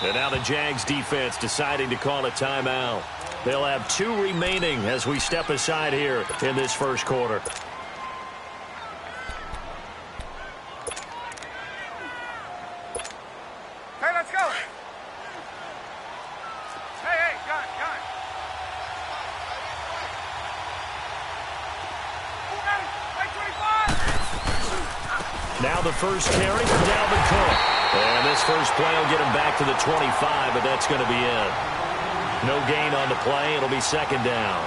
And now the Jags defense deciding to call a timeout. They'll have 2 remaining as we step aside here in this first quarter. Hey, let's go. Hey, gun. Now the first carry for Dalvin Cook. And this first play will get him back to the 25, but that's going to be it. No gain on the play. It'll be second down.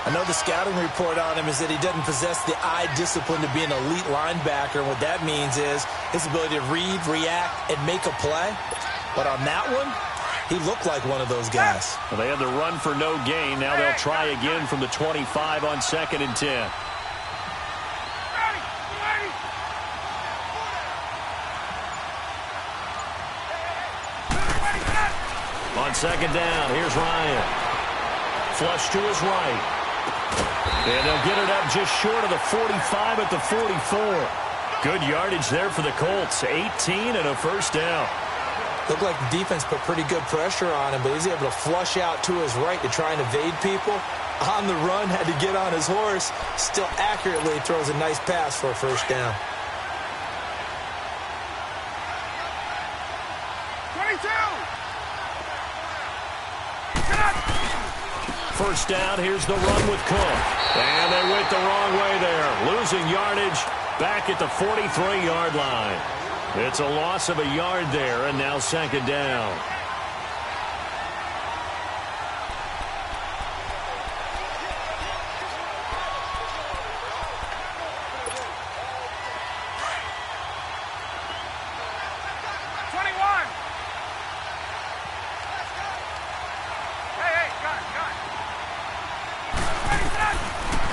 I know the scouting report on him is that he doesn't possess the eye discipline to be an elite linebacker. And what that means is his ability to read, react, and make a play. But on that one, he looked like one of those guys. Well, they had the run for no gain. Now they'll try again from the 25 on 2nd and 10. On 2nd down, here's Ryan. Flush to his right. And they'll get it up just short of the 45 at the 44. Good yardage there for the Colts. 18 and a first down. Looked like the defense put pretty good pressure on him, but he's able to flush out to his right to try and evade people. On the run, had to get on his horse. Still accurately throws a nice pass for a first down. 22! First down, here's the run with Cook. And they went the wrong way there. Losing yardage back at the 43-yard line. It's a loss of a yard there, and now 2nd down.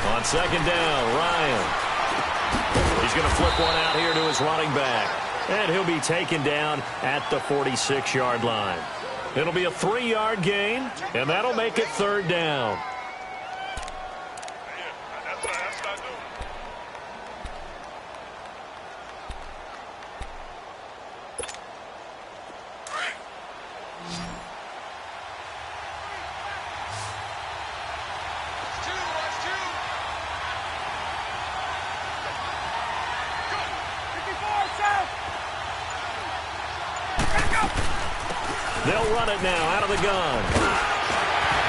On 2nd down, Ryan. He's going to flip one out here to his running back. And he'll be taken down at the 46-yard line. It'll be a 3-yard gain, and that'll make it 3rd down. They'll run it now out of the gun.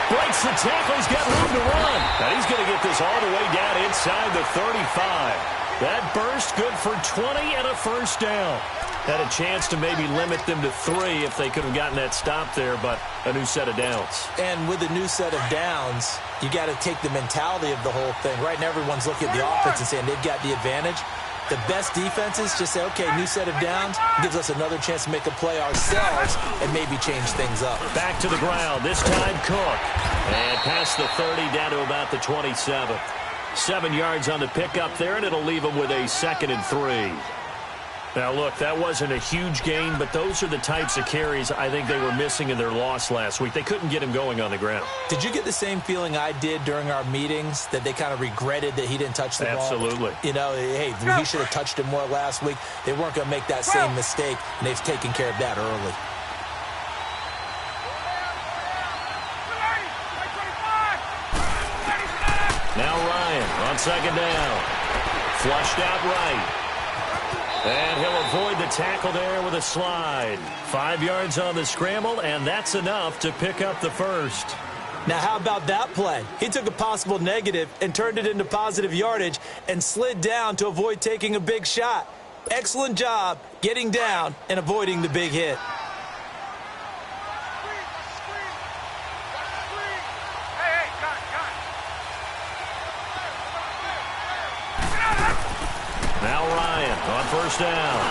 Breaks the tackle. He's got room to run. And he's going to get this all the way down inside the 35. That burst good for 20 and a first down. Had a chance to maybe limit them to 3 if they could have gotten that stop there, but a new set of downs. And with a new set of downs, you got to take the mentality of the whole thing. Right now, everyone's looking at the offense and saying they've got the advantage. The best defenses just say, okay, new set of downs, gives us another chance to make a play ourselves and maybe change things up. Back to the ground, this time Cook. And past the 30 down to about the 27. 7 yards on the pickup there, and it'll leave them with a 2nd and 3. Now, look, that wasn't a huge gain, but those are the types of carries I think they were missing in their loss last week. They couldn't get him going on the ground. Did you get the same feeling I did during our meetings, that they kind of regretted that he didn't touch the ball? Absolutely. You know, hey, he should have touched it more last week. They weren't going to make that same mistake, and they've taken care of that early. Now Ryan on 2nd down. Flushed out right. And he'll avoid the tackle there with a slide. 5 yards on the scramble, and that's enough to pick up the first. Now, how about that play? He took a possible negative and turned it into positive yardage and slid down to avoid taking a big shot. Excellent job getting down and avoiding the big hit. Now Ryan on first down.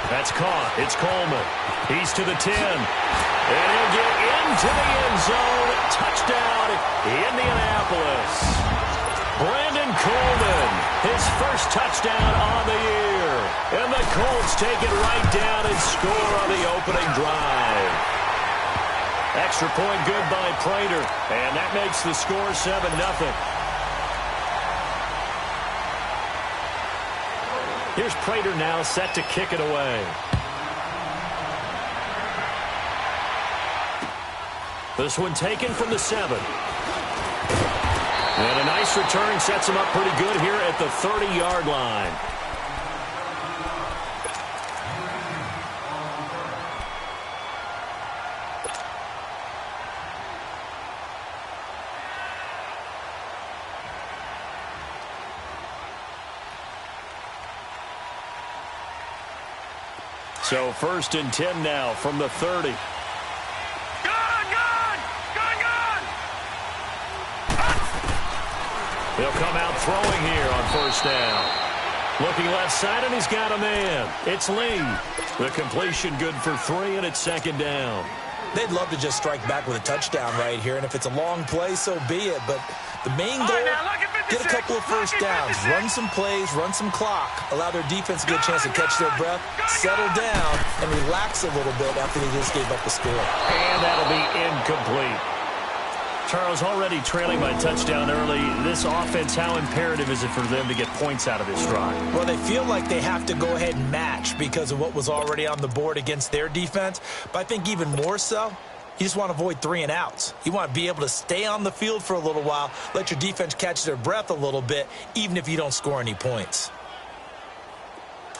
That's caught. It's Coleman. He's to the 10. And he'll get into the end zone. Touchdown, Indianapolis. Brandon Coleman, his first touchdown on the year. And the Colts take it right down and score on the opening drive. Extra point good by Prater. And that makes the score 7-0. Here's Prater now set to kick it away. This one taken from the 7. And a nice return sets him up pretty good here at the 30-yard line. So 1st and 10 now from the 30. He'll come out throwing here on 1st down. Looking left side, and he's got a man. It's Lee. The completion good for 3, and it's 2nd down. They'd love to just strike back with a touchdown right here, and if it's a long play, so be it. But the main goal, get a couple of 1st downs, run some plays, run some clock, allow their defense to get a chance to catch their breath, settle down, and relax a little bit after they just gave up the score. And that'll be incomplete. Charles, already trailing by touchdown early. This offense, how imperative is it for them to get points out of this drive? Well, they feel like they have to go ahead and match because of what was already on the board against their defense. But I think even more so, you just want to avoid 3 and outs. You want to be able to stay on the field for a little while, let your defense catch their breath a little bit, even if you don't score any points.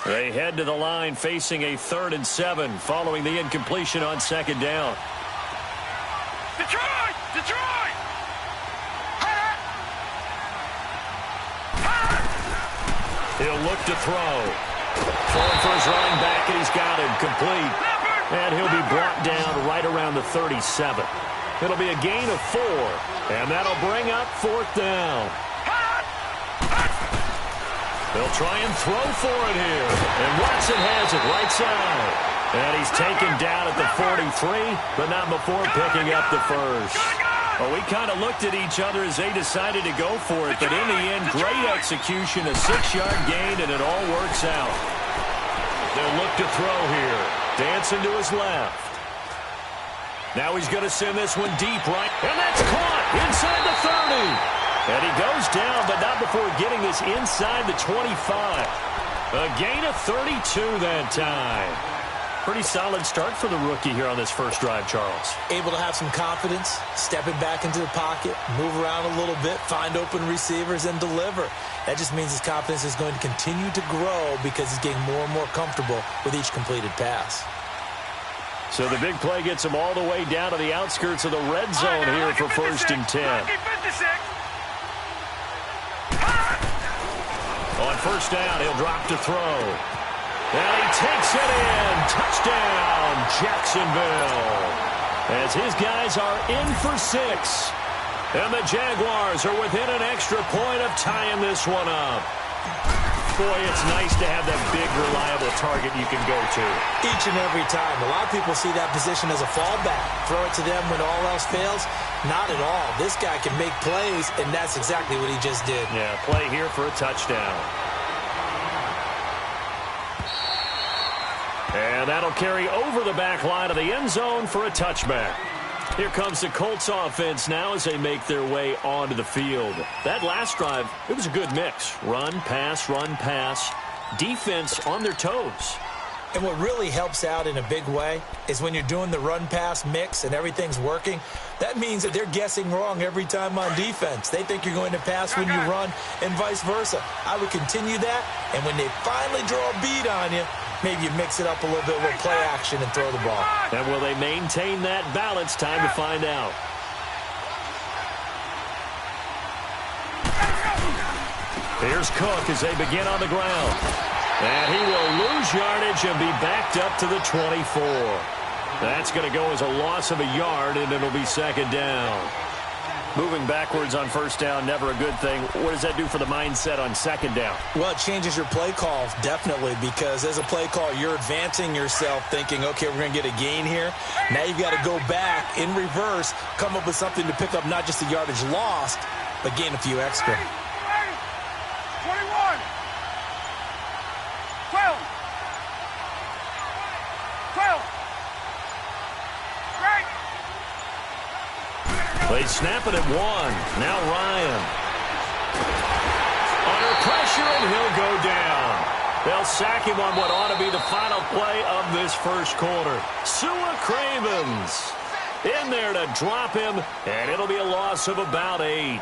They head to the line facing a 3rd and 7 following the incompletion on 2nd down. Detroit! Detroit! He'll look to throw. Throwing for his running back, and he's got him complete. And he'll be brought down right around the 37. It'll be a gain of 4, and that'll bring up 4th down. They'll try and throw for it here. And Watson has it right side. And he's taken down at the 43, but not before picking up the 1st. Well, we kind of looked at each other as they decided to go for it, but in the end, great execution, a 6-yard gain, and it all works out. They'll look to throw here. Dancing to his left. Now he's going to send this one deep right, and that's caught inside the 30. And he goes down, but not before getting this inside the 25. A gain of 32 that time. Pretty solid start for the rookie here on this first drive, Charles. Able to have some confidence, stepping back into the pocket, move around a little bit, find open receivers, and deliver. That just means his confidence is going to continue to grow because he's getting more and more comfortable with each completed pass. So the big play gets him all the way down to the outskirts of the red zone here for 1st and 10. On 1st down, he'll drop to throw. And he takes it in. Touchdown, Jacksonville. As his guys are in for 6. And the Jaguars are within an extra point of tying this one up. Boy, it's nice to have that big, reliable target you can go to. Each and every time. A lot of people see that position as a fallback. Throw it to them when all else fails. Not at all. This guy can make plays, and that's exactly what he just did. Yeah, play here for a touchdown. And that'll carry over the back line of the end zone for a touchback. Here comes the Colts offense now as they make their way onto the field. That last drive, it was a good mix. Run, pass, defense on their toes. And what really helps out in a big way is when you're doing the run-pass mix and everything's working, that means that they're guessing wrong every time on defense. They think you're going to pass when you run and vice versa. I would continue that, and when they finally draw a beat on you, maybe you mix it up a little bit with play action and throw the ball. And will they maintain that balance? Time to find out. Here's Cook as they begin on the ground. And he will lose yardage and be backed up to the 24. That's going to go as a loss of a yard, and it'll be 2nd down. Moving backwards on 1st down, never a good thing. What does that do for the mindset on 2nd down? Well, it changes your play call, definitely, because as a play call, you're advancing yourself thinking, okay, we're going to get a gain here. Now you've got to go back in reverse, come up with something to pick up not just the yardage lost, but gain a few extra. 21. 12. 12. Right. They snap it at 1. Now Ryan. Under pressure, and he'll go down. They'll sack him on what ought to be the final play of this first quarter. Sua Cravens. In there to drop him, and it'll be a loss of about 8.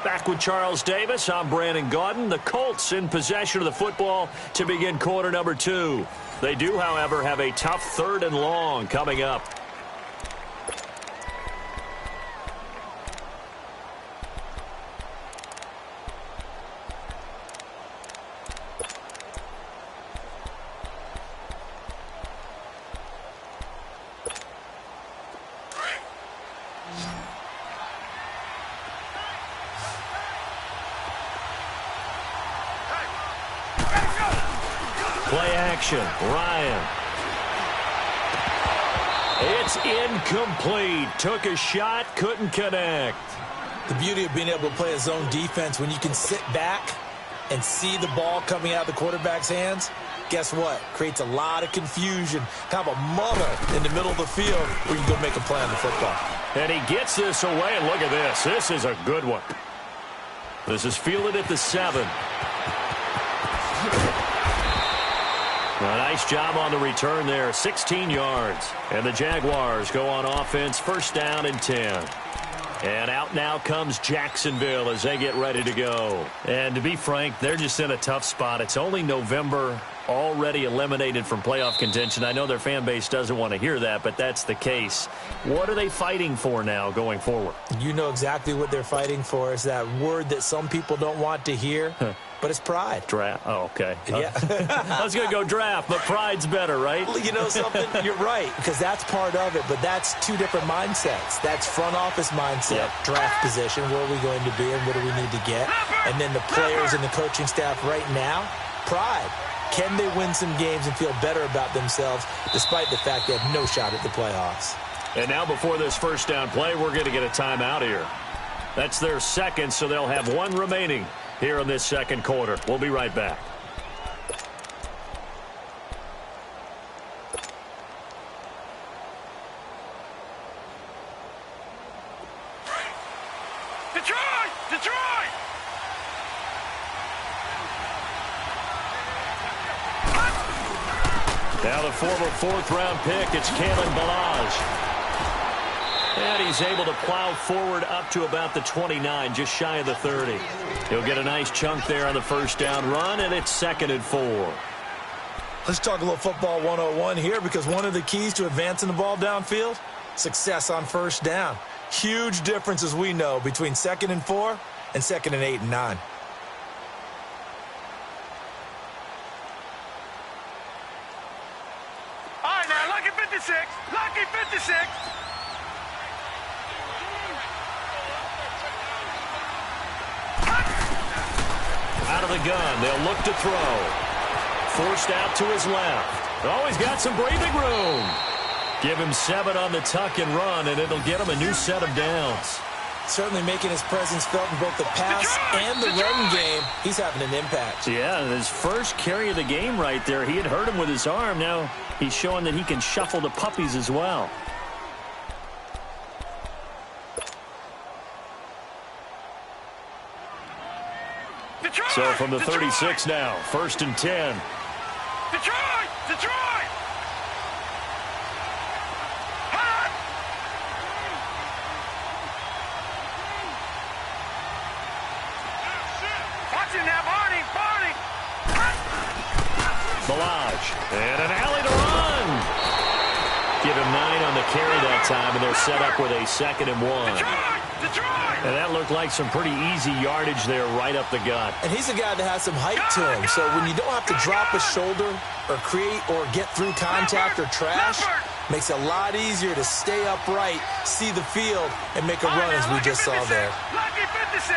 Back with Charles Davis, I'm Brandon Gaudin. The Colts in possession of the football to begin quarter number 2. They do, however, have a tough 3rd and long coming up. Play action, Ryan. It's incomplete. Took a shot, couldn't connect. The beauty of being able to play a zone defense when you can sit back and see the ball coming out of the quarterback's hands, guess what? Creates a lot of confusion. Kind of a muddle in the middle of the field where you can go make a play on the football. And he gets this away, and look at this. This is a good one. This is fielded at the 7. A nice job on the return there, 16 yards. And the Jaguars go on offense, 1st down and 10. And out now comes Jacksonville as they get ready to go. And to be frank, they're just in a tough spot. It's only November, already eliminated from playoff contention. I know their fan base doesn't want to hear that, but that's the case. What are they fighting for now going forward? You know exactly what they're fighting for. Is that word that some people don't want to hear. But it's pride. Draft. Oh, okay. Yeah. I was going to go draft, but pride's better, right? You know something? You're right, because that's part of it, but that's 2 different mindsets. That's front office mindset, draft position, where are we going to be and what do we need to get? And then the players and the coaching staff right now, pride. Can they win some games and feel better about themselves despite the fact they have no shot at the playoffs? And now before this 1st down play, we're going to get a timeout here. That's their 2nd, so they'll have 1 remaining here in this 2nd quarter. We'll be right back. Detroit! Detroit! Now the former 4th-round pick, it's Kalen Ballage. And he's able to plow forward up to about the 29, just shy of the 30. He'll get a nice chunk there on the 1st down run, and it's 2nd and 4. Let's talk a little football 101 here, because one of the keys to advancing the ball downfield, success on 1st down. Huge difference, as we know, between 2nd and 4 and 2nd and 8 and 9. All right, now, lucky 56. Lucky 56. Out of the gun, they'll look to throw. Forced out to his left. Oh, he's got some breathing room. Give him 7 on the tuck and run, and it'll get him a new set of downs. Certainly making his presence felt in both the pass and the run game. He's having an impact. Yeah, his first carry of the game right there. He had hurt him with his arm. Now he's showing that he can shuffle the puppies as well. So from the 36 now, 1st and 10. Detroit! Detroit! Hot! Watch him now, Barney! Barney! Ballage. And an alley to run. Give him 9 on the carry that time, and they're set up with a 2nd and 1. Detroit! Detroit! And that looked like some pretty easy yardage there right up the gut. And he's a guy that has some height to him, so when you don't have to drop a shoulder or create or get through contact or trash, makes it a lot easier to stay upright, see the field, and make a run as we just saw there. Lucky 56!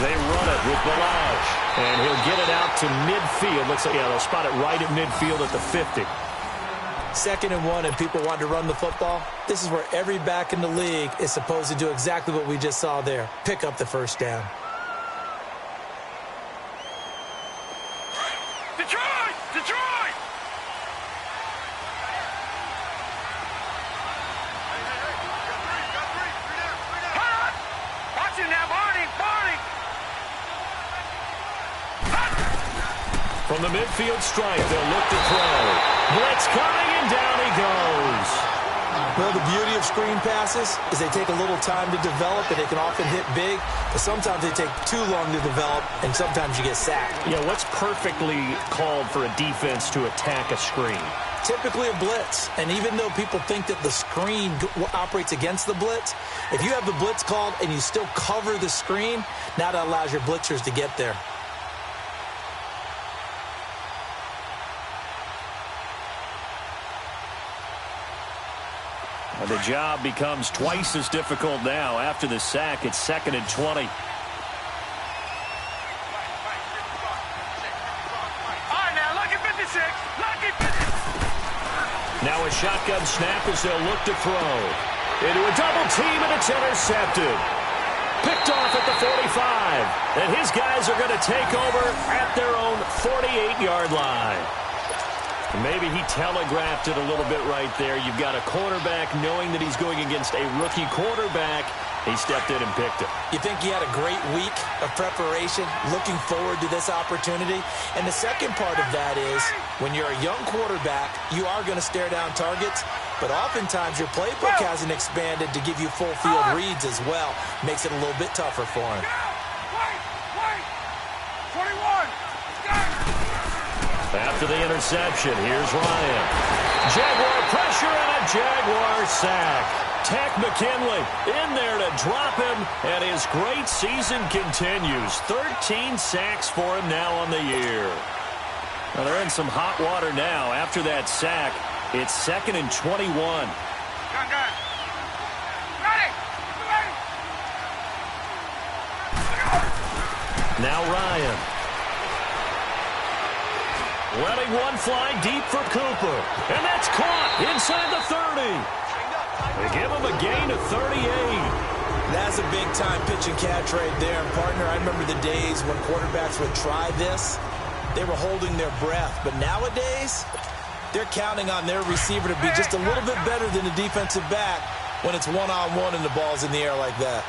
They run it with Ballage, and he'll get it out to midfield. Looks like, yeah, they'll spot it right at midfield at the 50. 2nd and 1, and people want to run the football. This is where every back in the league is supposed to do exactly what we just saw there. Pick up the 1st down. Detroit! Detroit! Hot! Watch him now, Barney! Barney! From From the midfield stripe, they'll look to throw. Blitz coming, and down he goes. Well, the beauty of screen passes is they take a little time to develop, and they can often hit big, but sometimes they take too long to develop, and sometimes you get sacked. Yeah, what's perfectly called for a defense to attack a screen? Typically a blitz, and even though people think that the screen operates against the blitz, if you have the blitz called and you still cover the screen, now that allows your blitzers to get there. The job becomes twice as difficult now. After the sack, it's 2nd and 20. Now a shotgun snap as they'll look to throw. Into a double team, and it's intercepted. Picked off at the 45. And his guys are going to take over at their own 48-yard line. Maybe he telegraphed it a little bit right there. You've got a cornerback knowing that he's going against a rookie quarterback. He stepped in and picked it. You think he had a great week of preparation, looking forward to this opportunity? And the second part of that is, when you're a young quarterback, you are going to stare down targets, but oftentimes your playbook hasn't expanded to give you full field reads as well. Makes it a little bit tougher for him. Wait! 21! After the interception, here's Ryan. Jaguar pressure and a Jaguar sack. Tech McKinley in there to drop him, and his great season continues. 13 sacks for him now on the year. Well, they're in some hot water now. After that sack, it's 2nd and 21. Gun. Ready! Now Ryan. Letting one fly deep for Cooper. And that's caught inside the 30. They give him a gain of 38. That's a big-time pitch and catch right there. And, partner, I remember the days when quarterbacks would try this. They were holding their breath. But nowadays, they're counting on their receiver to be just a little bit better than the defensive back when it's one-on-one and the ball's in the air like that.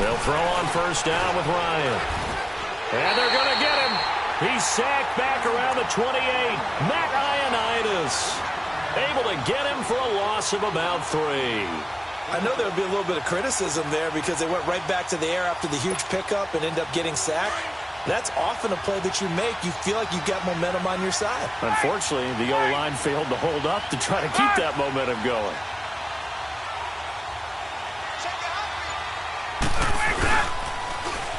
They'll throw on first down with Ryan. And they're going to get him. He's sacked back around the 28. Matt Ioannidis able to get him for a loss of about 3. I know there would be a little bit of criticism there because they went right back to the air after the huge pickup and end up getting sacked. That's often a play that you make. You feel like you've got momentum on your side. Unfortunately, the O-line failed to hold up to try to keep that momentum going.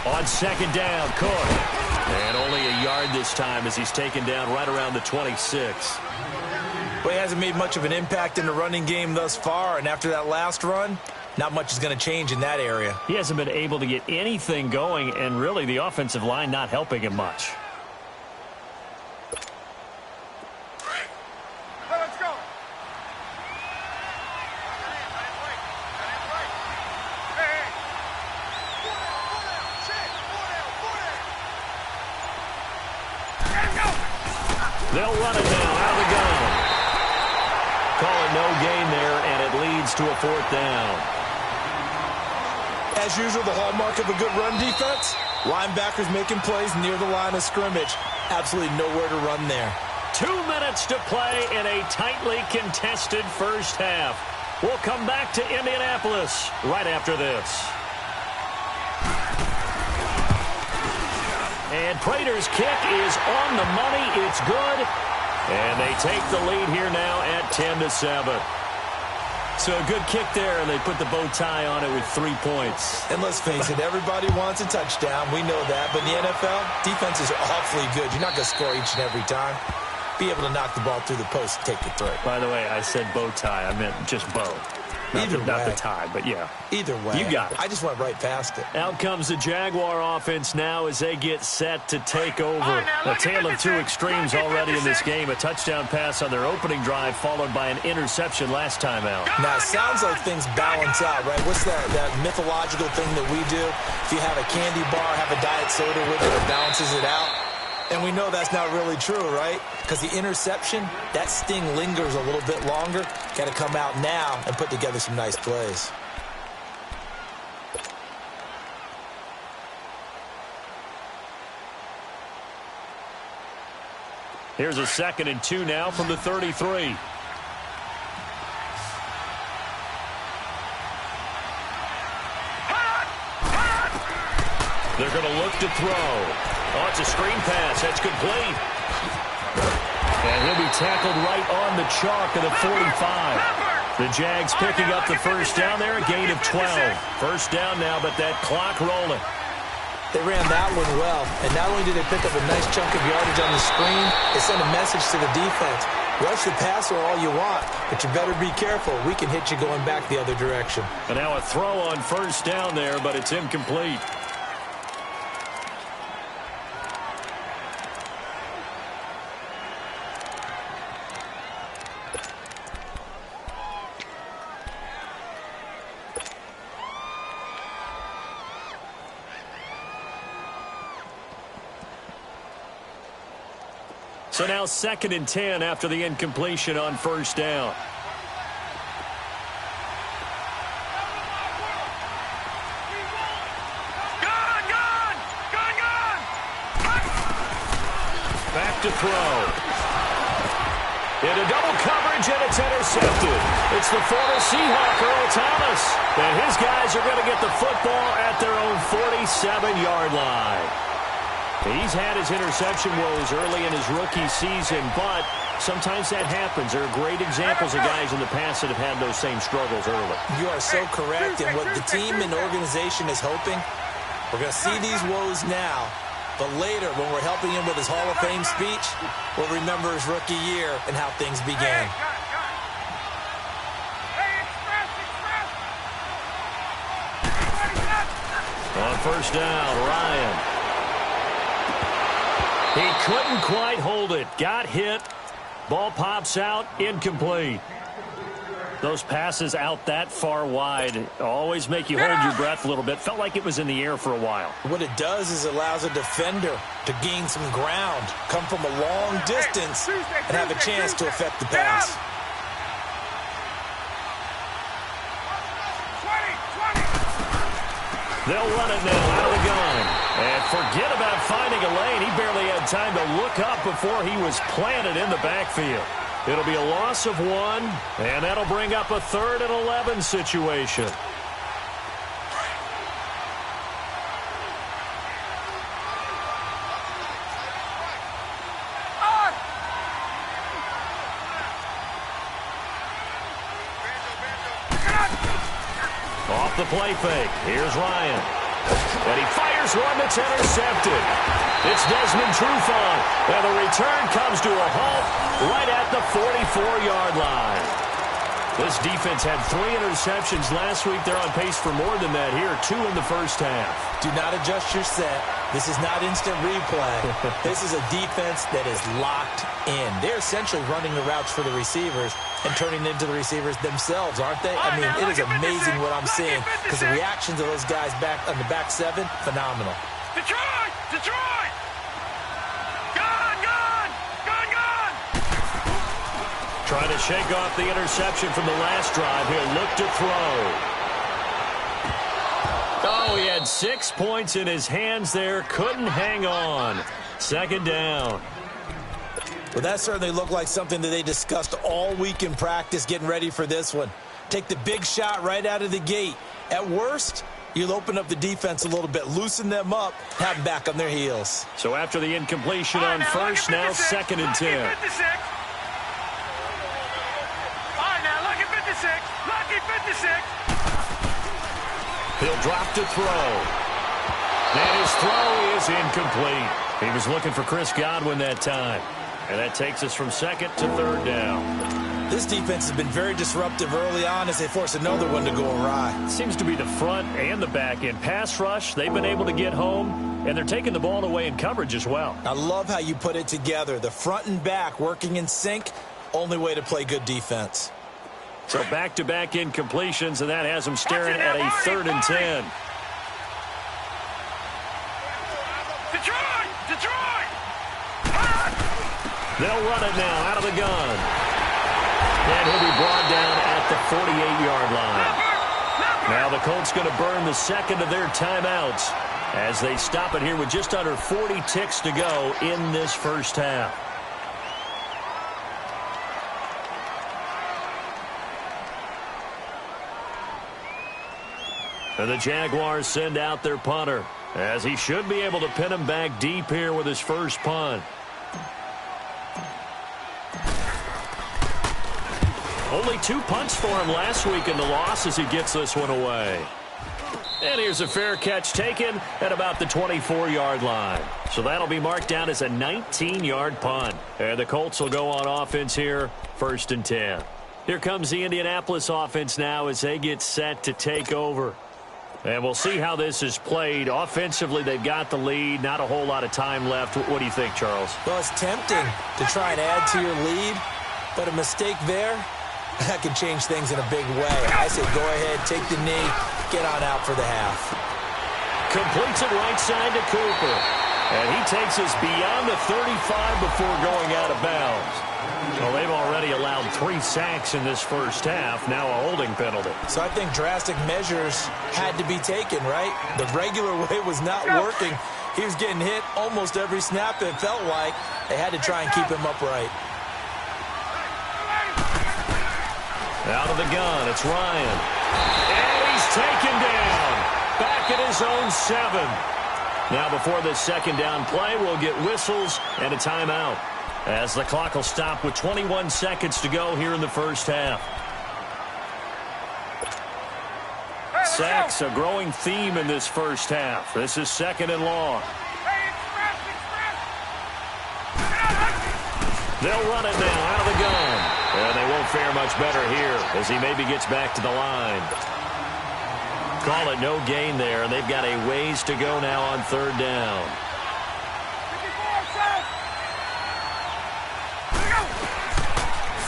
On second down, Cook. And only a yard this time as he's taken down right around the 26. Well, he hasn't made much of an impact in the running game thus far, and after that last run, not much is going to change in that area. He hasn't been able to get anything going, and really the offensive line not helping him much. Let's go! They'll run it now out of the gun. Call it no gain there, and it leads to a 4th down. As usual, the hallmark of a good run defense, linebackers making plays near the line of scrimmage. Absolutely nowhere to run there. 2 minutes to play in a tightly contested first half. We'll come back to Indianapolis right after this. And Prater's kick is on the money. It's good. And they take the lead here now at 10-7. So a good kick there, and they put the bow tie on it with 3 points. And let's face it, everybody wants a touchdown. We know that. But in the NFL, defenses are awfully good. You're not going to score each and every time. Be able to knock the ball through the post and take the throw. By the way, I said bow tie. I meant just bow. Not the tie, but yeah. Either way. You got it. I just went right past it. Out comes the Jaguar offense now as they get set to take over. A tale of two extremes already in this game. A touchdown pass on their opening drive followed by an interception last time out. Now, it sounds like things balance out, right? What's that mythological thing that we do? If you have a candy bar, have a diet soda with it, it balances it out. And we know that's not really true, right? because the interception, that sting lingers a little bit longer. Got to come out now and put together some nice plays. Here's a 2nd and 2 now from the 33. They're going to look to throw. Oh, it's a screen pass. That's complete. And he'll be tackled right on the chalk of the 45. The Jags picking up the first down there, a gain of 12. First down now, but that clock rolling. They ran that one well, and not only did they pick up a nice chunk of yardage on the screen, they sent a message to the defense. Rush the passer all you want, but you better be careful. We can hit you going back the other direction. And now a throw on first down there, but it's incomplete. So now 2nd and 10 after the incompletion on first down. Back to throw. Into double coverage, and it's intercepted. It's the former Seahawk, Earl Thomas. And his guys are going to get the football at their own 47-yard line. He's had his interception woes early in his rookie season, but sometimes that happens. There are great examples of guys in the past that have had those same struggles early. You are so correct, and what the team and organization is hoping, we're going to see these woes now, but later when we're helping him with his Hall of Fame speech, we'll remember his rookie year and how things began. On first down, Ryan. He couldn't quite hold it. Got hit. Ball pops out. Incomplete. Those passes out that far wide always make you hold your breath a little bit. Felt like it was in the air for a while. What it does is it allows a defender to gain some ground, come from a long distance, and have a chance to affect the pass. They'll run it now out of the gun. And forget about finding a lane. He barely had time to look up before he was planted in the backfield. It'll be a loss of 1, and that'll bring up a 3rd and 11 situation. Off the play fake. Here's Ryan. And he fires one that's intercepted. It's Desmond Trufant. And the return comes to a halt right at the 44-yard line. This defense had 3 interceptions last week. They're on pace for more than that here. 2 in the first half. Do not adjust your set. This is not instant replay. This is a defense that is locked in. They're essentially running the routes for the receivers and turning into the receivers themselves, aren't they? I mean, it is amazing what I'm seeing because the reactions of those guys back on the back 7, phenomenal. Detroit! Detroit! Gone! Gone! Gone! Gone! Trying to shake off the interception from the last drive. He'll look to throw. Oh, he had 6 points in his hands there. Couldn't hang on. 2nd down. Well, that certainly looked like something that they discussed all week in practice getting ready for this one. Take the big shot right out of the gate. At worst, you'll open up the defense a little bit, loosen them up, have them back on their heels. So after the incompletion on first, now 2nd and 10. All right, now lucky 56. Lucky 56. He'll drop to throw. And his throw is incomplete. He was looking for Chris Godwin that time. And that takes us from 2nd to 3rd down. This defense has been very disruptive early on as they force another one to go awry. Seems to be the front and the back end. Pass rush, they've been able to get home, and they're taking the ball away in coverage as well. I love how you put it together. The front and back working in sync, only way to play good defense. So back-to-back incompletions, and that has them staring at a 3rd and 10. Detroit! Detroit! They'll run it now out of the gun. And he'll be brought down at the 48-yard line. Now the Colts going to burn the second of their timeouts as they stop it here with just under 40 ticks to go in this first half. And the Jaguars send out their punter, as he should be able to pin him back deep here with his first punt. Only 2 punts for him last week in the loss as he gets this one away. And here's a fair catch taken at about the 24-yard line. So that'll be marked down as a 19-yard punt. And the Colts will go on offense here, 1st and 10. Here comes the Indianapolis offense now as they get set to take over. And we'll see how this is played. Offensively, they've got the lead. Not a whole lot of time left. What do you think, Charles? Well, it's tempting to try and add to your lead, but a mistake there, that can change things in a big way. I say go ahead, take the knee, get on out for the half. Completes it right side to Cooper. And he takes us beyond the 35 before going out of bounds. Well, they've already allowed 3 sacks in this first half, now a holding penalty. So I think drastic measures had to be taken, right? The regular way was not working. He was getting hit almost every snap, it felt like. They had to try and keep him upright. Out of the gun, it's Ryan. And he's taken down. Back at his own 7. Now before this second down play, we'll get whistles and a timeout, as the clock will stop with 21 seconds to go here in the first half. Sacks, a growing theme in this first half. This is 2nd and long. They'll run it now out of the gun. And they won't fare much better here as he maybe gets back to the line. Call it no gain there, and they've got a ways to go now on 3rd down.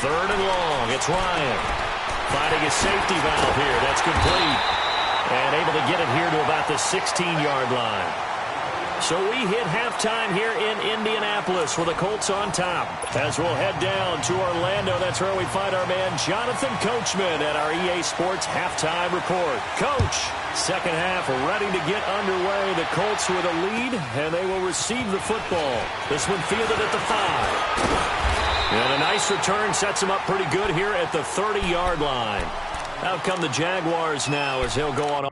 3rd and long. It's Ryan finding his safety valve here. That's complete. And able to get it here to about the 16-yard line. So we hit halftime here in Indianapolis with the Colts on top. As we'll head down to Orlando, that's where we find our man Jonathan Coachman at our EA Sports Halftime Report. Coach, second half ready to get underway. The Colts with a lead, and they will receive the football. This one fielded at the 5. And a nice return sets him up pretty good here at the 30-yard line. Out come the Jaguars now as he'll go on.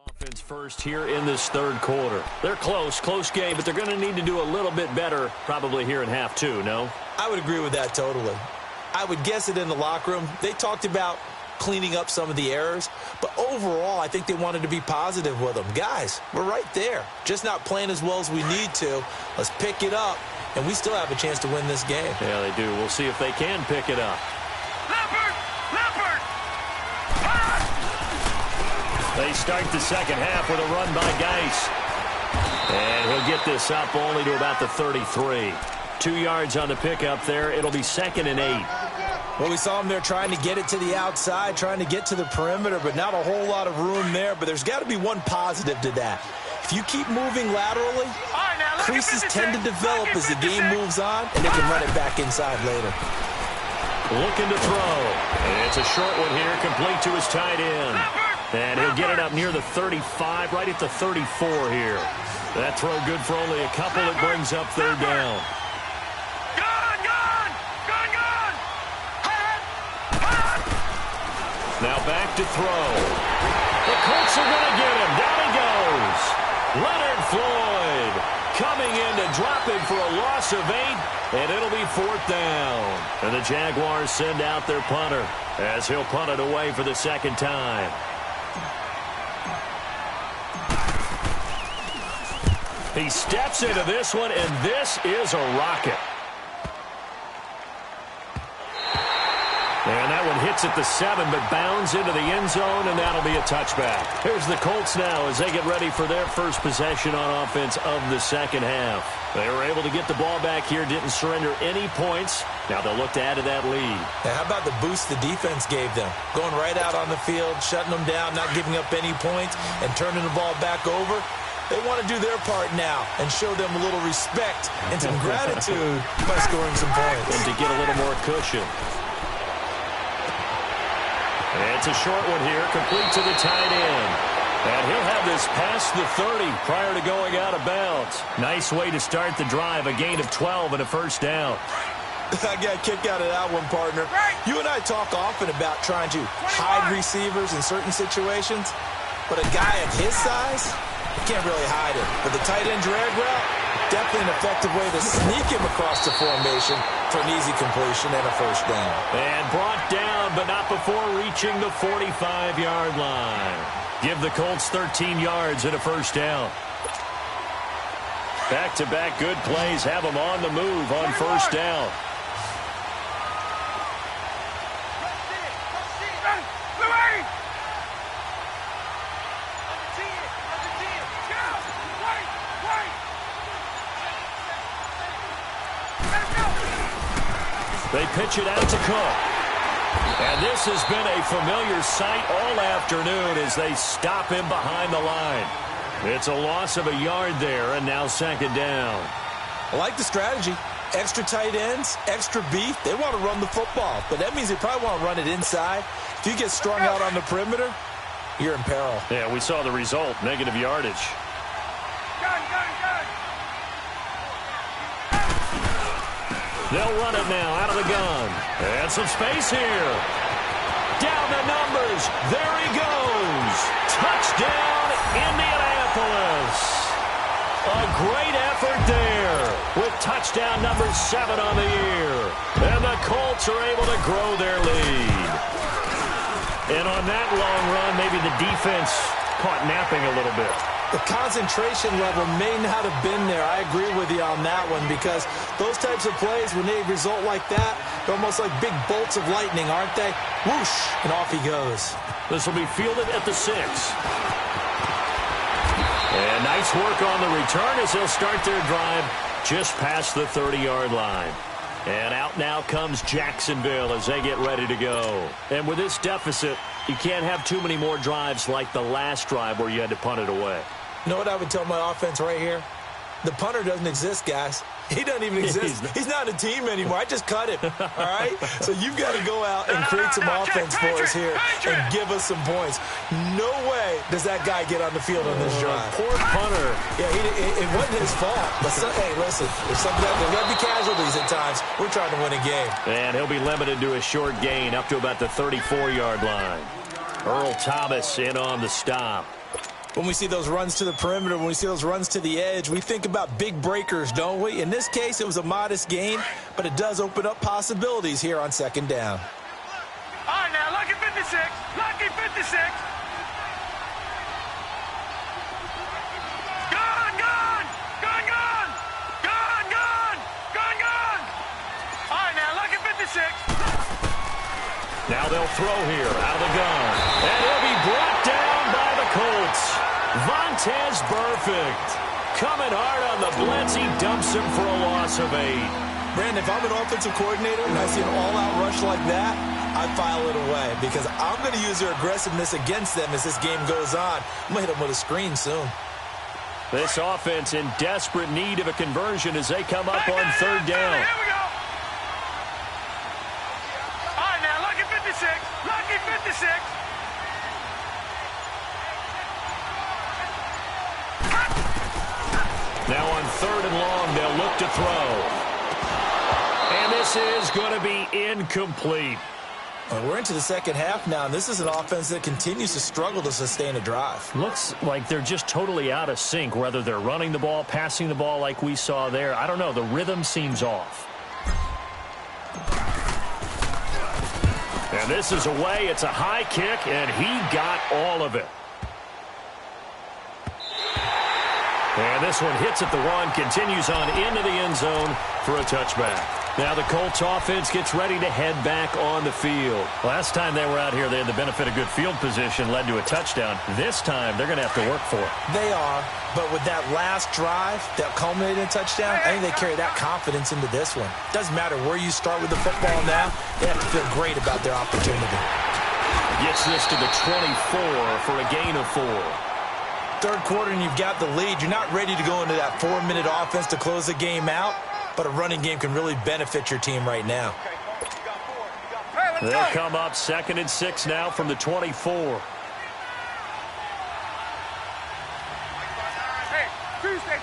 Offense first here in this 3rd quarter. They're close game, but they're going to need to do a little bit better probably here in half 2, no? I would agree with that totally. I would guess it in the locker room. They talked about cleaning up some of the errors, but overall, I think they wanted to be positive with them. Guys, we're right there. Just not playing as well as we need to. Let's pick it up, and we still have a chance to win this game. Yeah, they do. We'll see if they can pick it up. They start the second half with a run by Geis. And he'll get this up only to about the 33. 2 yards on the pickup there. It'll be 2nd and 8. Well, we saw him there trying to get it to the outside, trying to get to the perimeter, but not a whole lot of room there. But there's got to be one positive to that. If you keep moving laterally, creases tend to develop as the game moves on, and they can run it back inside later. Looking to throw. And it's a short one here, complete to his tight end. And he'll get it up near the 35, right at the 34 here. That throw good for only a couple. It brings up 3rd down. Now back to throw. The Colts are going to get him. Down he goes. Leonard Floyd coming in to drop him for a loss of 8, and it'll be 4th down. And the Jaguars send out their punter as he'll punt it away for the 2nd time. He steps into this one, and this is a rocket. And that one hit picks at the 7, but bounds into the end zone, and that'll be a touchback. Here's the Colts now as they get ready for their first possession on offense of the second half. They were able to get the ball back here, didn't surrender any points. Now they'll look to add to that lead. Now, how about the boost the defense gave them? Going right out on the field, shutting them down, not giving up any points, and turning the ball back over. They want to do their part now and show them a little respect and some gratitude by scoring some points. And to get a little more cushion. It's a short one here, complete to the tight end. And he'll have this past the 30 prior to going out of bounds. Nice way to start the drive, a gain of 12 and a first down. I got a kick out of that one, partner. You and I talk often about trying to hide receivers in certain situations, but a guy of his size, you can't really hide him. But the tight end drag route, definitely an effective way to sneak him across the formation for an easy completion and a first down. And brought down, but not before reaching the 45-yard line. Give the Colts 13 yards and a first down. Back-to-back good plays have them on the move on first down. They pitch it out to Cook. And this has been a familiar sight all afternoon as they stop him behind the line. It's a loss of a yard there, and now second down. I like the strategy. Extra tight ends, extra beef. They want to run the football, but that means they probably want to run it inside. If you get strung out on the perimeter, you're in peril. Yeah, we saw the result, negative yardage. They'll run it now out of the gun. And some space here. Down the numbers. There he goes. Touchdown, Indianapolis. A great effort there with touchdown number 7 on the year. And the Colts are able to grow their lead. And on that long run, maybe the defense caught napping a little bit. The concentration level may not have been there. I agree with you on that one because those types of plays, when they result like that, they're almost like big bolts of lightning, aren't they? Whoosh, and off he goes. This will be fielded at the 6. And nice work on the return as they'll start their drive just past the 30-yard line. And out now comes Jacksonville as they get ready to go. And with this deficit, you can't have too many more drives like the last drive where you had to punt it away. You know what I would tell my offense right here? The punter doesn't exist, guys. He doesn't even exist. He's not a team anymore. I just cut him, all right? So you've got to go out and create some offense for us here and give us some points. No way does that guy get on the field on this drive. Poor punter. Yeah, it wasn't his fault. But hey, listen, there's got to be casualties at times. We're trying to win a game. And he'll be limited to a short gain up to about the 34-yard line. Earl Thomas in on the stop. When we see those runs to the perimeter, when we see those runs to the edge, we think about big breakers, don't we? In this case, it was a modest gain, but it does open up possibilities here on second down. All right, now, lucky 56. Lucky 56. Gone, gone. Gone, gone. Gone, gone. Gone, gone. All right, now, lucky 56. Now they'll throw here out of the gun. And he'll be brought down by the Colts. Vontaze Burfict coming hard on the blitz. He dumps him for a loss of 8. Brandon, if I'm an offensive coordinator and I see an all-out rush like that, I file it away because I'm going to use their aggressiveness against them as this game goes on. I'm going to hit them with a screen soon. This offense in desperate need of a conversion as they come up on third down. Here we go. All right, now, lucky 56. Lucky 56. Now on third and long, they'll look to throw. And this is going to be incomplete. We're into the second half now, and this is an offense that continues to struggle to sustain a drive. Looks like they're just totally out of sync, whether they're running the ball, passing the ball like we saw there. I don't know. The rhythm seems off. And this is away. It's a high kick, and he got all of it. And this one hits at the 1, continues on into the end zone for a touchback. Now the Colts offense gets ready to head back on the field. Last time they were out here, they had the benefit of good field position, led to a touchdown. This time, they're going to have to work for it. They are, but with that last drive that culminated in a touchdown, I think they carry that confidence into this one. Doesn't matter where you start with the football now, they have to feel great about their opportunity. Gets this to the 24 for a gain of 4. Third quarter and you've got the lead. You're not ready to go into that 4-minute offense to close the game out, but a running game can really benefit your team right now. They'll come up 2nd and 6 now from the 24. Hey, Tuesday.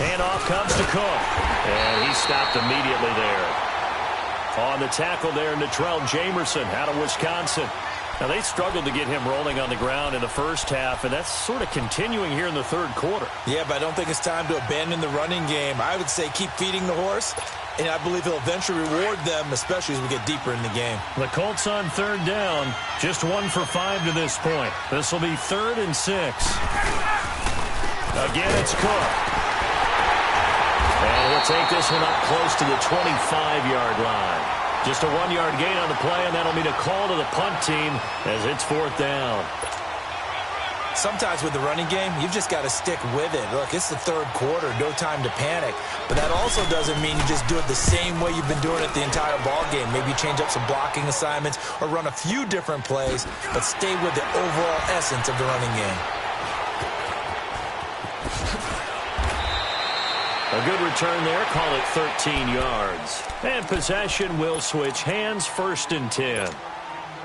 Handoff comes to Cook, and he stopped immediately there. On the tackle there, Natrell Jamerson out of Wisconsin. Now, they struggled to get him rolling on the ground in the first half, and that's sort of continuing here in the third quarter. Yeah, but I don't think it's time to abandon the running game. I would say keep feeding the horse, and I believe he'll eventually reward them, especially as we get deeper in the game. The Colts on 3rd down, just 1 for 5 to this point. This will be 3rd and 6. Again, it's Cook. And he'll take this one up close to the 25-yard line. Just a 1-yard gain on the play, and that'll mean a call to the punt team as it's 4th down. Sometimes with the running game, you've just got to stick with it. Look, it's the third quarter, no time to panic. But that also doesn't mean you just do it the same way you've been doing it the entire ball game. Maybe change up some blocking assignments or run a few different plays, but stay with the overall essence of the running game. A good return there, call it 13 yards. And possession will switch hands, 1st and 10.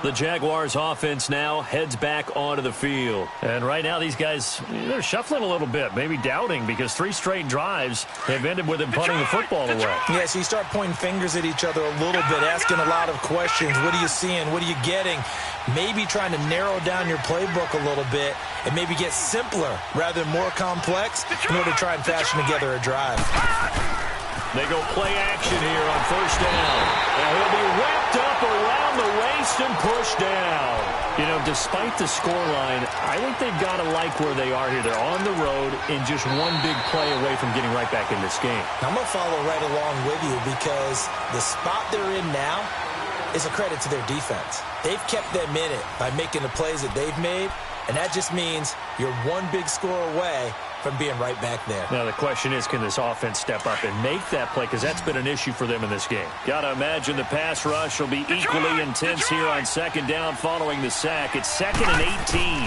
The Jaguars offense now heads back onto the field. And right now these guys, they're shuffling a little bit, maybe doubting, because 3 straight drives have ended with him punting the football away. Yeah, so you start pointing fingers at each other a little bit, asking a lot of questions. What are you seeing? What are you getting? Maybe trying to narrow down your playbook a little bit and maybe get simpler rather than more complex in order to try and fashion together a drive. They go play action here on 1st down. And he'll be wrapped up around the waist and pushed down. You know, despite the scoreline, I think they've got to like where they are here. They're on the road and just one big play away from getting right back in this game. I'm going to follow right along with you because the spot they're in now is a credit to their defense. They've kept them in it by making the plays that they've made, and that just means you're one big score away from being right back there. Now the question is, can this offense step up and make that play? Because that's been an issue for them in this game. Got to imagine the pass rush will be equally intense here on 2nd down following the sack. It's 2nd and 18.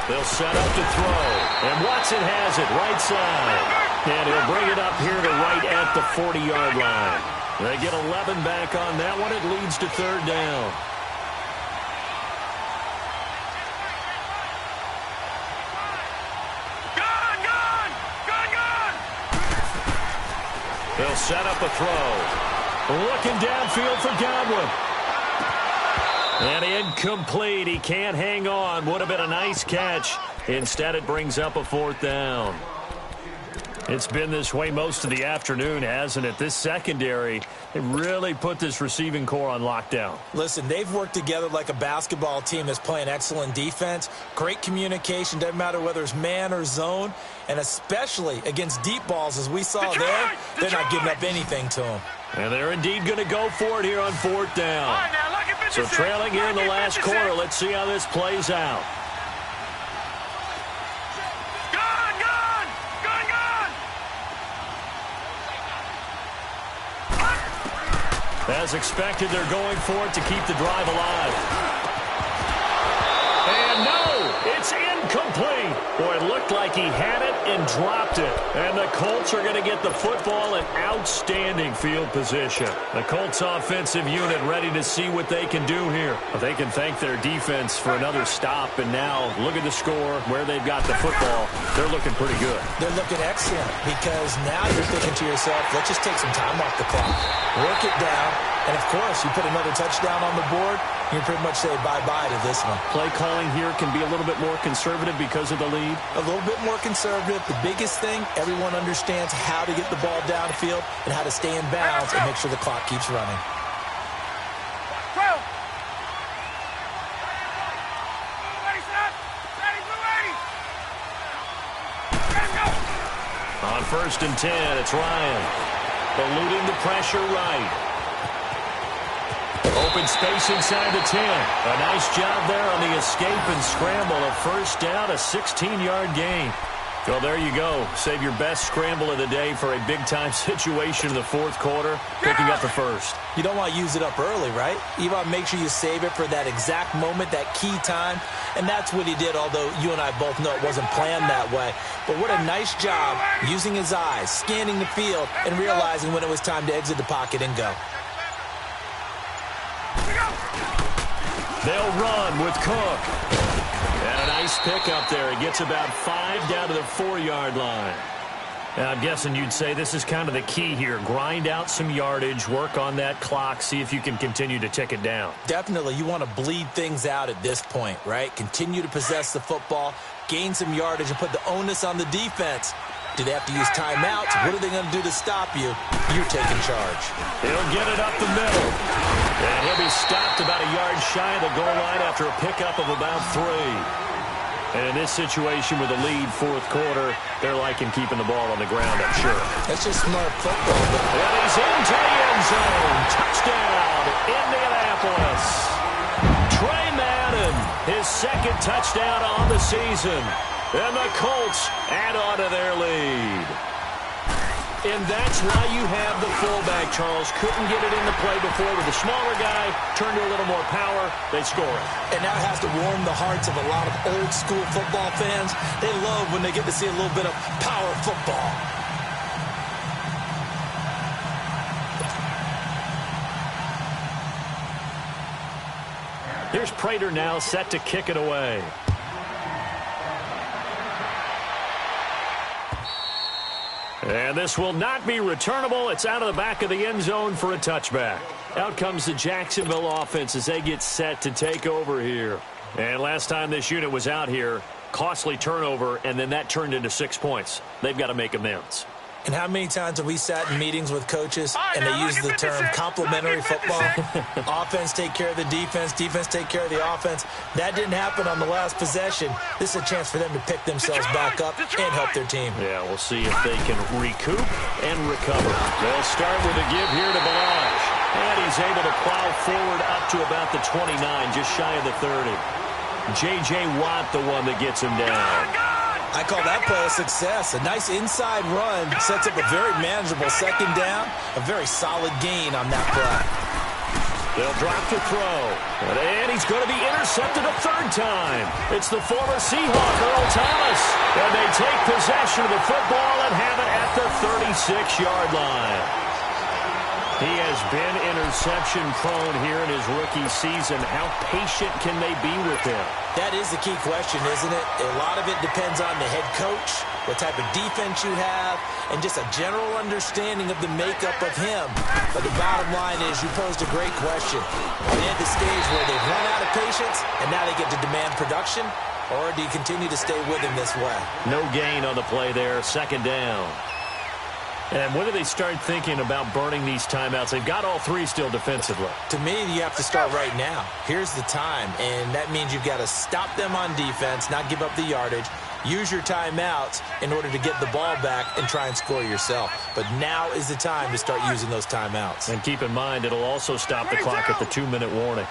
They'll set up to throw. And Watson has it right side. And he'll bring it up here to right at the 40-yard line. They get 11 back on that one. It leads to 3rd down. They'll set up a throw. Looking downfield for Godwin. And incomplete. He can't hang on. Would have been a nice catch. Instead, it brings up a 4th down. It's been this way most of the afternoon, hasn't it? This secondary, they really put this receiving core on lockdown. Listen, they've worked together like a basketball team that's playing excellent defense. Great communication, doesn't matter whether it's man or zone. And especially against deep balls, as we saw there, they're not giving up anything to them. And they're indeed going to go for it here on 4th down. So trailing here in the last quarter, let's see how this plays out. As expected, they're going for it to keep the drive alive. And no, it's incomplete. Boy, it looked like he had it and dropped it. And the Colts are going to get the football in outstanding field position. The Colts offensive unit ready to see what they can do here. But they can thank their defense for another stop. And now look at the score, where they've got the football. They're looking pretty good. They're looking excellent because now you're thinking to yourself, let's just take some time off the clock. Work it down. And, of course, you put another touchdown on the board, you pretty much say bye-bye to this one. Play calling here can be a little bit more conservative because of the lead. A little bit more conservative. The biggest thing, everyone understands how to get the ball downfield and how to stay in bounds and make sure the clock keeps running. On 1st and 10, it's Ryan. Eluding the pressure right. Open space inside the 10. A nice job there on the escape and scramble. A first down, a 16-yard gain. Well, there you go. Save your best scramble of the day for a big-time situation in the fourth quarter, picking up the first. You don't want to use it up early, right? You want to make sure you save it for that exact moment, that key time. And that's what he did, although you and I both know it wasn't planned that way. But what a nice job using his eyes, scanning the field, and realizing when it was time to exit the pocket and go. They'll run with Cook. And a nice pick up there. He gets about 5 down to the 4-yard line. Now, I'm guessing you'd say this is kind of the key here. Grind out some yardage, work on that clock, see if you can continue to tick it down. Definitely. You want to bleed things out at this point, right? Continue to possess the football, gain some yardage, and put the onus on the defense. Do they have to use timeouts? What are they going to do to stop you? You're taking charge. He'll get it up the middle. And he'll be stopped about a yard shy of the goal line after a pickup of about 3. And in this situation with a lead fourth quarter, they're liking keeping the ball on the ground, I'm sure. That's just smart football. And he's into the end zone. Touchdown, Indianapolis. Trey Madden, his second touchdown on the season. And the Colts add on to their lead. And that's why you have the fullback, Charles. Couldn't get it into play before with the smaller guy. Turned to a little more power. They score it. And that has to warm the hearts of a lot of old-school football fans. They love when they get to see a little bit of power football. Here's Prater now set to kick it away. And this will not be returnable. It's out of the back of the end zone for a touchback. Out comes the Jacksonville offense as they get set to take over here. And last time this unit was out here, costly turnover, and then that turned into 6 points. They've got to make amends. And how many times have we sat in meetings with coaches and they use the term complementary football? Offense take care of the defense, defense take care of the offense. That didn't happen on the last possession. This is a chance for them to pick themselves back up and help their team. Yeah, we'll see if they can recoup and recover. They'll start with a give here to Balaj. And he's able to plow forward up to about the 29, just shy of the 30. J.J. Watt, the one that gets him down. I call that play a success. A nice inside run sets up a very manageable second down. A very solid gain on that play. They'll drop to throw. And he's going to be intercepted a third time. It's the former Seahawk, Earl Thomas. And they take possession of the football and have it at the 36-yard line. He has been interception-prone here in his rookie season. How patient can they be with him? That is the key question, isn't it? A lot of it depends on the head coach, what type of defense you have, and just a general understanding of the makeup of him. But the bottom line is you posed a great question. Are they at the stage where they've run out of patience, and now they get to demand production? Or do you continue to stay with him this way? No gain on the play there, second down. And when do they start thinking about burning these timeouts? They've got all 3 still defensively. To me, you have to start right now. Here's the time, and that means you've got to stop them on defense, not give up the yardage, use your timeouts in order to get the ball back and try and score yourself. But now is the time to start using those timeouts. And keep in mind, it'll also stop the clock at the 2-minute warning.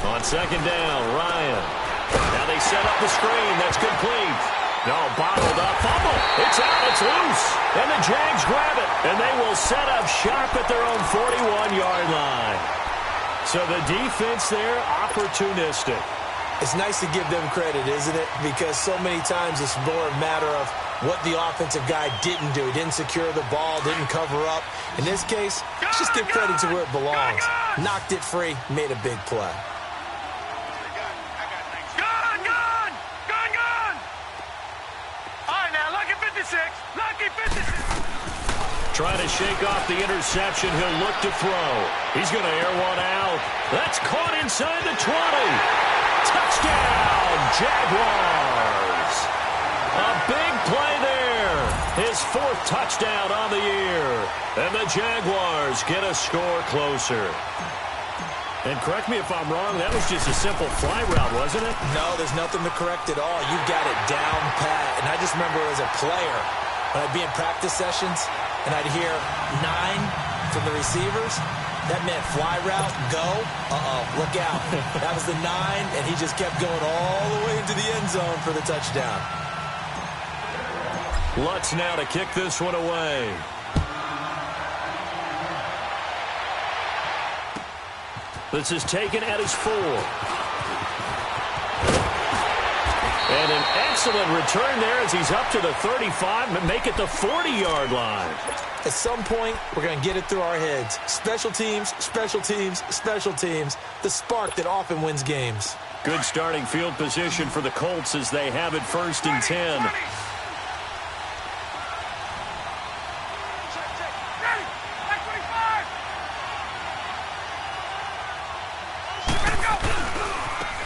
On second down, Ryan. Now they set up the screen. That's complete. No, bottled up, fumble. It's out, it's loose. And the Jags grab it. And they will set up shop at their own 41-yard line. So the defense there, opportunistic. It's nice to give them credit, isn't it? Because so many times it's more a matter of what the offensive guy didn't do. He didn't secure the ball, didn't cover up. In this case, let's just give credit to where it belongs. Knocked it free, made a big play. Lucky 56. Trying to shake off the interception. He'll look to throw. He's going to air one out. That's caught inside the 20. Touchdown, Jaguars. A big play there. His 4th touchdown on the year. And the Jaguars get a score closer. And correct me if I'm wrong, that was just a simple fly route, wasn't it? No, there's nothing to correct at all. You've got it down pat. And I just remember as a player, when I'd be in practice sessions and I'd hear 9 from the receivers, that meant fly route, go, look out. That was the 9, and he just kept going all the way into the end zone for the touchdown. Lutz now to kick this one away. This is taken at his 4. And an excellent return there as he's up to the 35 and make it the 40-yard line. At some point, we're going to get it through our heads. Special teams, special teams, special teams. The spark that often wins games. Good starting field position for the Colts as they have it 1st and 10.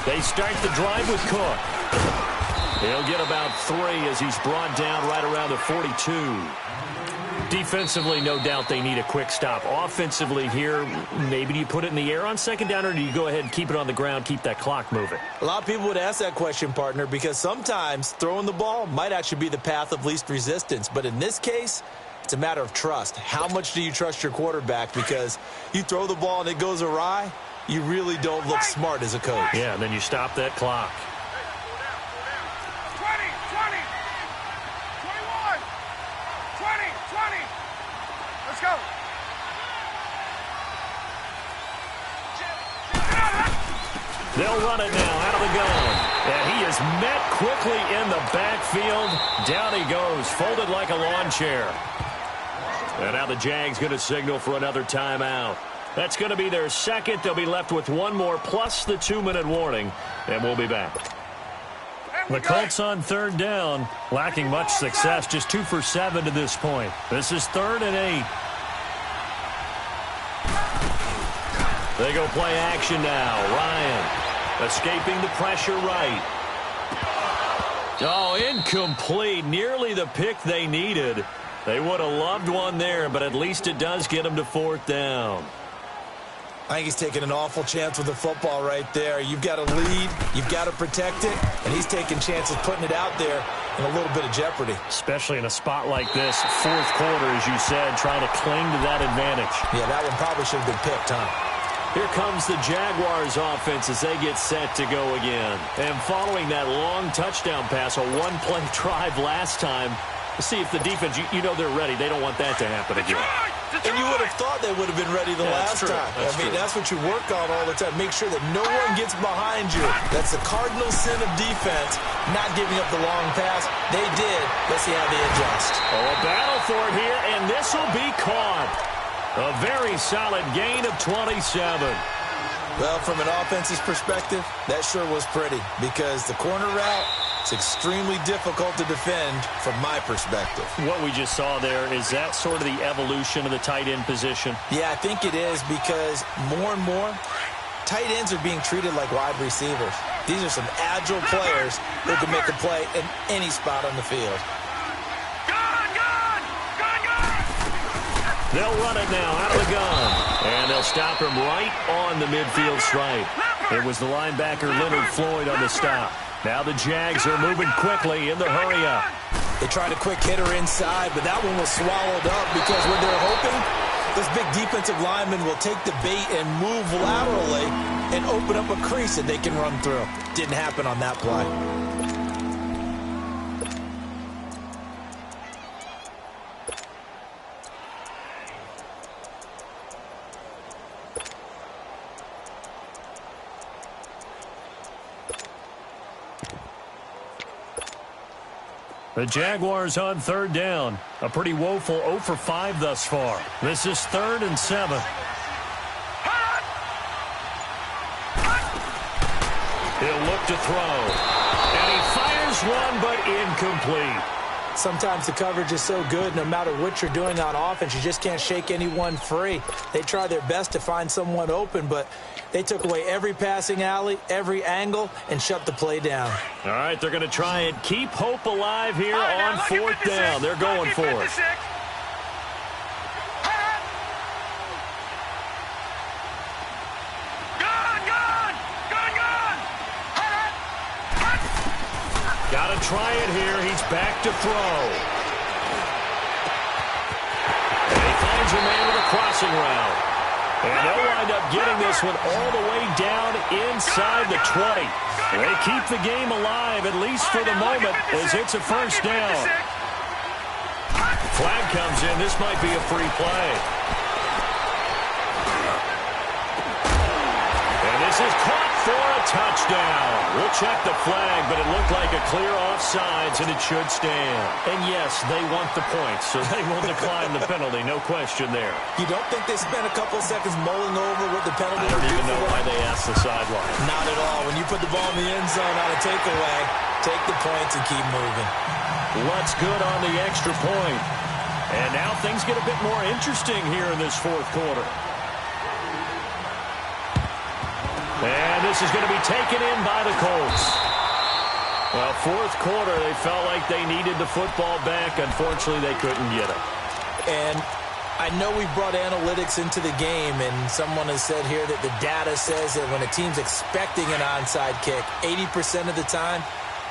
They start the drive with Cook. He'll get about 3 as he's brought down right around the 42. Defensively, no doubt they need a quick stop. Offensively here, maybe do you put it in the air on 2nd down, or do you go ahead and keep it on the ground, keep that clock moving? A lot of people would ask that question, partner, because sometimes throwing the ball might actually be the path of least resistance. But in this case, it's a matter of trust. How much do you trust your quarterback? Because you throw the ball and it goes awry, you really don't look smart as a coach. Yeah, and then you stop that clock. 20, 21, 20. Let's go. They'll run it now out of the gun. And he is met quickly in the backfield. Down he goes, folded like a lawn chair. And now the Jags going to signal for another timeout. That's going to be their 2nd. They'll be left with 1 more plus the 2-minute warning. And we'll be back. The Colts on 3rd down, lacking much success, just 2 for 7 to this point. This is 3rd and 8. They go play action now. Ryan escaping the pressure right. Oh, incomplete. Nearly the pick they needed. They would have loved one there, but at least it does get them to 4th down. I think he's taking an awful chance with the football right there. You've got to lead, you've got to protect it, and he's taking chances putting it out there in a little bit of jeopardy. Especially in a spot like this, 4th quarter, as you said, trying to cling to that advantage. Yeah, that one probably should have been picked, huh? Here comes the Jaguars offense as they get set to go again. And following that long touchdown pass, a 1-play drive last time, to see if the defense, you know they're ready. They don't want that to happen again. And you would have thought they would have been ready the last time. That's what you work on all the time. Make sure that no one gets behind you. That's the cardinal sin of defense, not giving up the long pass. They did. Let's see how they adjust. Oh, a battle for it here, and this will be caught. A very solid gain of 27. Well, from an offense's perspective, that sure was pretty because the corner route, it's extremely difficult to defend from my perspective. What we just saw there, is that sort of the evolution of the tight end position? Yeah, I think it is because more and more, tight ends are being treated like wide receivers. These are some agile players who can make a play in any spot on the field. They'll run it now out of the gun. And they'll stop him right on the midfield stripe. It was the linebacker Leonard Floyd on the stop. Now the Jags are moving quickly in the hurry-up. They tried a quick hitter inside, but that one was swallowed up because what they're hoping, this big defensive lineman will take the bait and move laterally and open up a crease that they can run through. Didn't happen on that play. The Jaguars on 3rd down. A pretty woeful 0 for 5 thus far. This is 3rd and 7. He'll look to throw. And he fires one, but incomplete. Sometimes the coverage is so good, no matter what you're doing on offense, you just can't shake anyone free. They try their best to find someone open, but they took away every passing alley, every angle, and shut the play down. All right, they're going to try and keep hope alive here on 4th down. They're going for it. Got to try it here. He's back to throw. And he finds a man with a crossing route. And they'll wind up getting this one all the way down inside the 20. They keep the game alive, at least for the moment, as it's a first down. Flag comes in. This might be a free play. And this is caught for a touchdown. We'll check the flag, but it looked like a clear offsides, and it should stand. And yes, they want the points, so they will decline the penalty. No question there. You don't think they spent a couple of seconds mulling over what the penalty I don't even know why they asked the sideline. Not at all. When you put the ball in the end zone on a takeaway, take the points and keep moving. What's good on the extra point? And now things get a bit more interesting here in this fourth quarter. And this is going to be taken in by the Colts. Well, fourth quarter, they felt like they needed the football back. Unfortunately, they couldn't get it. And I know we brought analytics into the game, and someone has said here that the data says that when a team's expecting an onside kick, 80% of the time,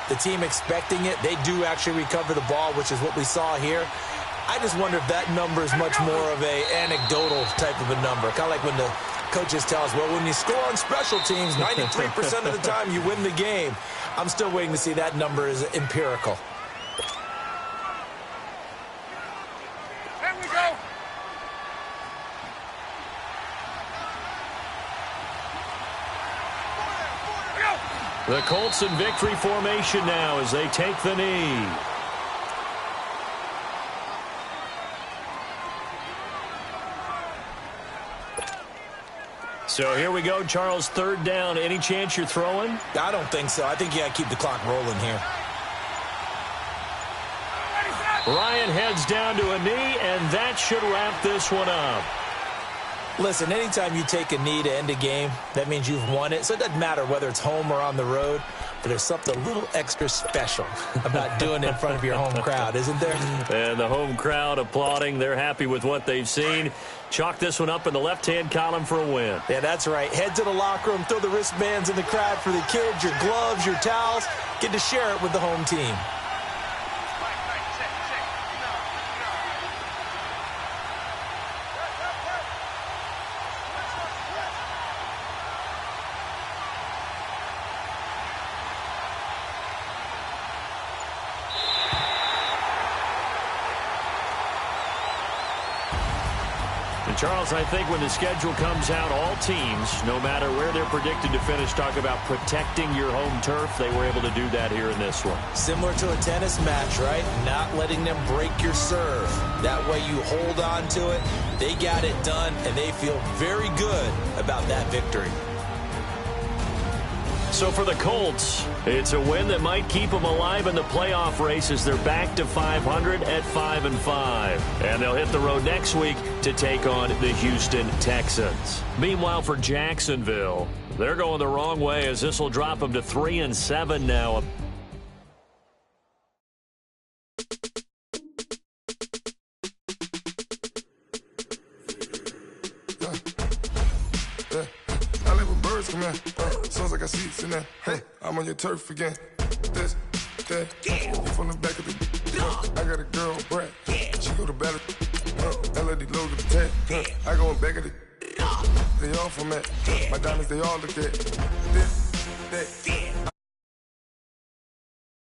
the team expecting it, they do actually recover the ball, which is what we saw here. I just wonder if that number is much more of a anecdotal type of a number. Kind of like when the coaches tell us, well, when you score on special teams, 93% of the time you win the game. I'm still waiting to see that number is empirical. There we go. The Colts in victory formation now as they take the knee. So here we go, Charles, third down. Any chance you're throwing? I don't think so. I think you got to keep the clock rolling here. Ryan heads down to a knee, and that should wrap this one up. Listen, anytime you take a knee to end a game, that means you've won it. So it doesn't matter whether it's home or on the road, but there's something a little extra special about doing it in front of your home crowd, isn't there? And the home crowd applauding. They're happy with what they've seen. Chalk this one up in the left-hand column for a win. Yeah, that's right. Head to the locker room, throw the wristbands in the crowd for the kids, your gloves, your towels. Get to share it with the home team. Charles, I think when the schedule comes out, all teams, no matter where they're predicted to finish, talk about protecting your home turf. They were able to do that here in this one. Similar to a tennis match, right? Not letting them break your serve. That way you hold on to it. They got it done, and they feel very good about that victory. So for the Colts, it's a win that might keep them alive in the playoff race as they're back to 500 at 5-5. And they'll hit the road next week to take on the Houston Texans. Meanwhile, for Jacksonville, they're going the wrong way as this will drop them to 3-7 now. Sounds like I see it in there. Hey, I'm on your turf again. This, that, you from the back of the. I got a girl, Brad. She go to battle. LAD load the tag. I go in back of the. They all from that. My diamonds, they all look at. This, that.